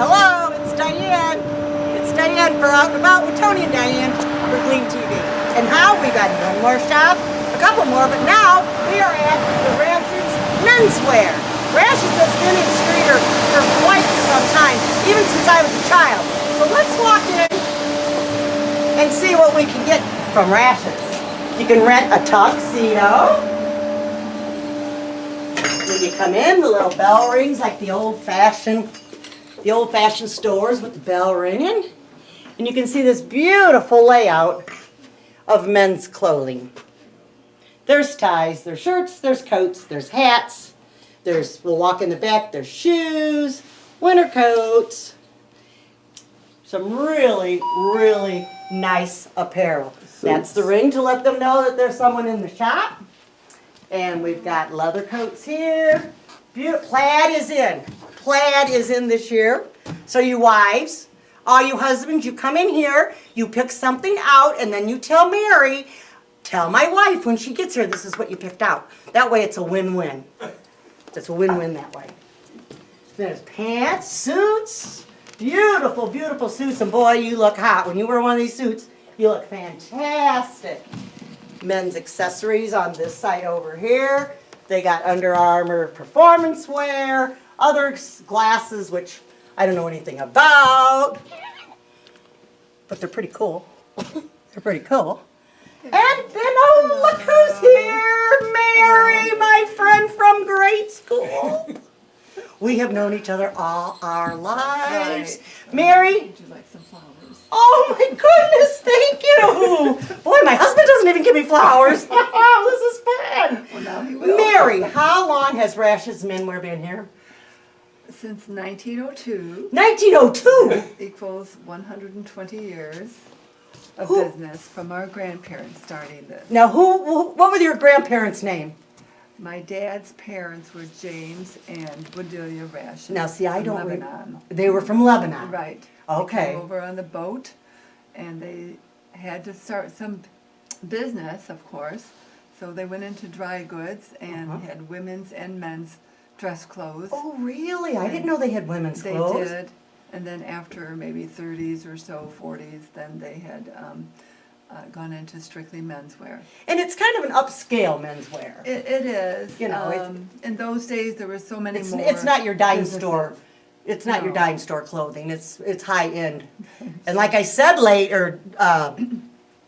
Hello, it's Diane. It's Diane for Out and About with Tony and Diane for Gleam TV. And now we've got one more shop, a couple more, but now we are at the Rashids Menswear. Rashids has been in Streator for quite some time, even since I was a child. So let's walk in and see what we can get from Rashids. You can rent a tuxedo. When you come in, the little bell rings like the old-fashioned stores with the bell ringing. And you can see this beautiful layout of men's clothing. There's ties, there's shirts, there's coats, there's hats. We'll walk in the back, there's shoes, winter coats. Some really, really nice apparel. That's the ring to let them know that there's someone in the shop. And we've got leather coats here. Plaid is in. Plaid is in this year. So you wives, all you husbands, you come in here, you pick something out, and then you tell Mary, tell my wife when she gets here, this is what you picked out. That way it's a win-win. It's a win-win that way. There's pants, suits, beautiful, beautiful suits, and boy, you look hot. When you wear one of these suits, you look fantastic. Men's accessories on this side over here. They got Under Armour performance wear, other glasses, which I don't know anything about, but they're pretty cool. They're pretty cool. And then, oh, look who's here, Mary, my friend from grade school. We have known each other all our lives. Right. Mary. Would you like some flowers? Oh my goodness, thank you. Boy, my husband doesn't even give me flowers. This is fun. Well, now he will. Mary, how long has Rashids Menswear been here? Since 1902. 1902. Equals 120 years of business from our grandparents starting this. Now, what were your grandparents' name? My dad's parents were James and Wodelia Rashids. Now, see, I don't. Lebanon. They were from Lebanon. Right. Okay. They came over on the boat, and they had to start some business, of course. So they went into dry goods and had women's and men's dress clothes. Oh, really? I didn't know they had women's They clothes. did. And then after maybe 30s or so, 40s, then they had gone into strictly menswear. And it's kind of an upscale menswear. It is. You know, in those days there were so many more. It's not your dime businesses. store. It's not your No. dime store clothing. It's high end. And like I said later,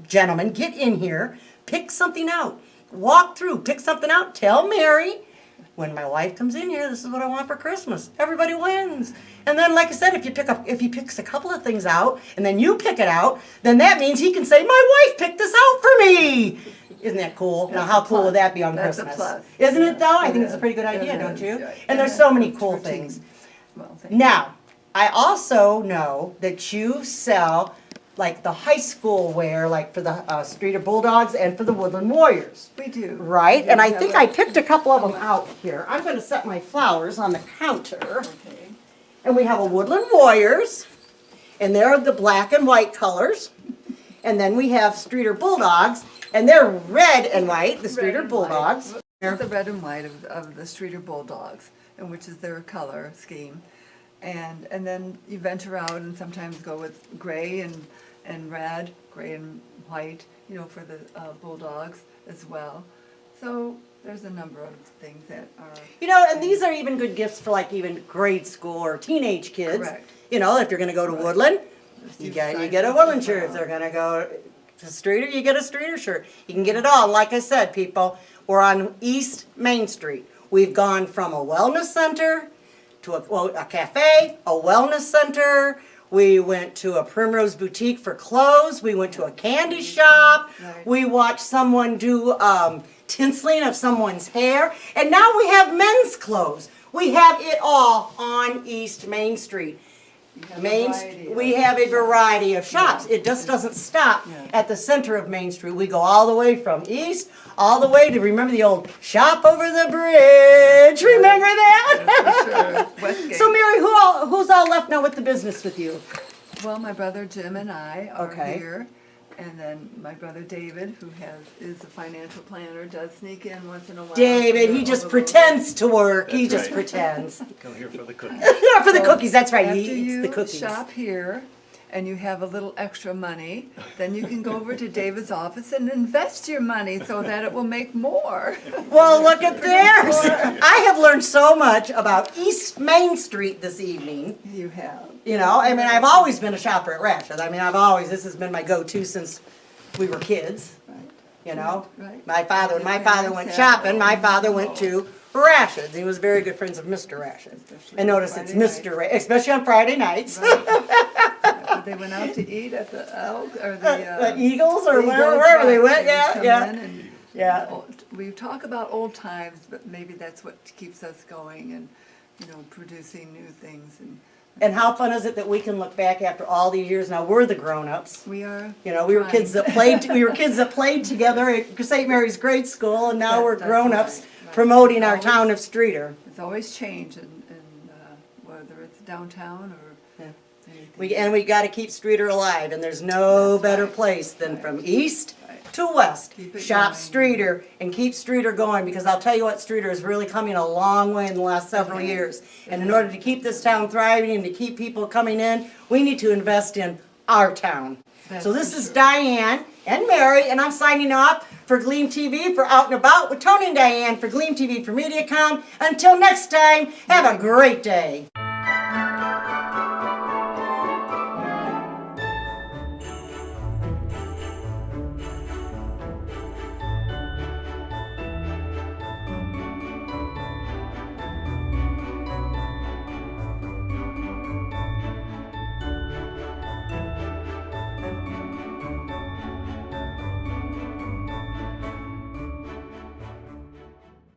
gentlemen, get in here, pick something out, walk through, pick something out. Tell Mary, when my wife comes in here, this is what I want for Christmas. Everybody wins. And then, like I said, if he picks a couple of things out, and then you pick it out, then that means he can say, "My wife picked this out for me." Isn't that cool? Now, how cool would that be on That's Christmas? a plus. Isn't it though? I It think it's a is. pretty good idea, It don't is, you? yeah. And there's so many It's cool routine. things. Well, thank you. Now, I also know that you sell like the high school wear, like for the Streator Bulldogs and for the Woodland Warriors. We do. Right? We do And I have think a- I picked a couple of them out here. I'm going to set my flowers on the counter. Okay. And we have a Woodland Warriors, and they're the black and white colors. And then we have Streator Bulldogs, and they're red and white, the Red Streator and Bulldogs. white. It's the red and white of the Streator Bulldogs, and which is their color scheme. And then you venture out and sometimes go with gray and red, gray and white, you know, for the Bulldogs as well. So there's a number of things that are. You know, and these are even good gifts for like even grade school or teenage kids. Correct. You know, if you're going to go to Right. Woodland, There's you two get sizes a Woodland as shirt. If well. they're going to go to Streator, you get a Streator shirt. You can get it all. Like I said, people, we're on East Main Street. We've gone from a wellness center to a cafe, a wellness center. We went to a Primrose Boutique for clothes. We went to a candy shop. Right. We watched someone do tinseling of someone's hair. And now we have men's clothes. We have it all on East Main Street. We have a variety of shops. It just doesn't stop at the center of Main Street. We go all the way from east, all the way to, remember the old shop over the bridge? Remember that? Sure. Westgate. So Mary, who's all left now with the business with you? Well, my brother Jim and I are Okay. here, And then my brother David, who is a financial planner, does sneak in once in a while. David, he just pretends to work. He That's just right. pretends. Come here for the cookies. For the So cookies, that's right. After He eats you the cookies. shop here and you have a little extra money, then you can go over to David's office and invest your money so that it will make more. Well, look at theirs. I have learned so much about East Main Street this evening. You have. You know, I mean, I've always been a shopper at Rashids. I mean, this has been my go-to since we were kids. Right. You know, Right. when my father went shopping, my father went to Rashids. He was very good friends of Mr. Rashid. Especially And on notice it's Friday Mr. Especially on Friday nights. They went out to eat at the Elk or the The Eagles or Eagles, wherever they right. went, would yeah, come yeah. in and Yeah. We talk about old times, but maybe that's what keeps us going and, producing new things. And how fun is it that we can look back after all these years? Now we're the grown-ups. We are. You know, we were kids that played. We were kids that played together at St. Mary's grade school, and now we're That's grown-ups right. promoting our Always- town of Streator. It's always change, and whether it's downtown or Yeah. anything. We got to keep Streator alive, and there's no That's better right. place than Right. from east Right. to west. Keep it Shop going. Streator and keep Streator going, because I'll tell you what, Streator is really coming a long way in the last several Okay. years. And in order to keep this town thriving and to keep people coming in, we need to invest in our town. That's So this for is sure. Diane and Mary, and I'm signing off for Gleam TV for Out and About with Tony and Diane for Gleam TV for MediaCom. Until next time, have a great day.